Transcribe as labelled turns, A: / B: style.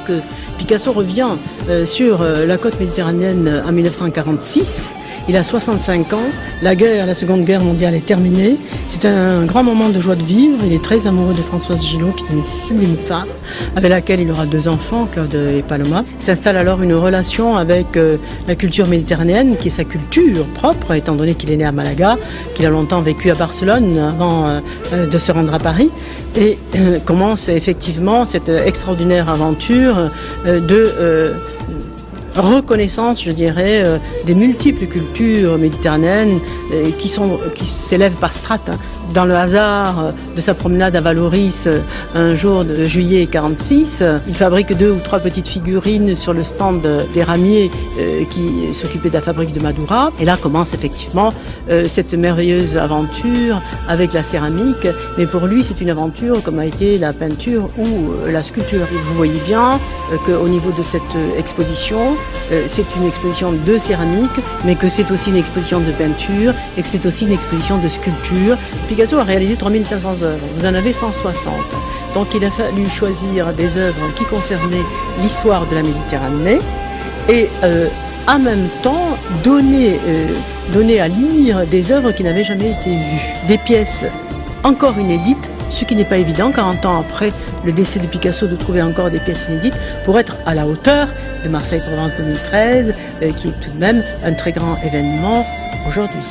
A: que Picasso revient sur la côte méditerranéenne en 1946. Il a 65 ans, la Seconde Guerre mondiale est terminée. C'est un grand moment de joie de vivre. Il est très amoureux de Françoise Gillot, qui est une sublime femme, avec laquelle il aura 2 enfants, Claude et Paloma. Il s'installe alors une relation avec la culture méditerranéenne, qui est sa culture propre, étant donné qu'il est né à Malaga, qu'il a longtemps vécu à Barcelone avant de se rendre à Paris. Et commence effectivement cette extraordinaire aventure de reconnaissance, je dirais, des multiples cultures méditerranéennes qui s'élèvent par strates. Dans le hasard de sa promenade à Valoris un jour de juillet 46, il fabrique 2 ou 3 petites figurines sur le stand des ramiers qui s'occupaient de la fabrique de Madura. Et là commence effectivement cette merveilleuse aventure avec la céramique. Mais pour lui, c'est une aventure comme a été la peinture ou la sculpture. Et vous voyez bien qu'au niveau de cette exposition, c'est une exposition de céramique, mais que c'est aussi une exposition de peinture et que c'est aussi une exposition de sculpture. Picasso a réalisé 3500 œuvres, vous en avez 160. Donc il a fallu choisir des œuvres qui concernaient l'histoire de la Méditerranée et en même temps donner à lire des œuvres qui n'avaient jamais été vues. Des pièces encore inédites, ce qui n'est pas évident 40 ans après le décès de Picasso de trouver encore des pièces inédites pour être à la hauteur de Marseille-Provence 2013, qui est tout de même un très grand événement aujourd'hui.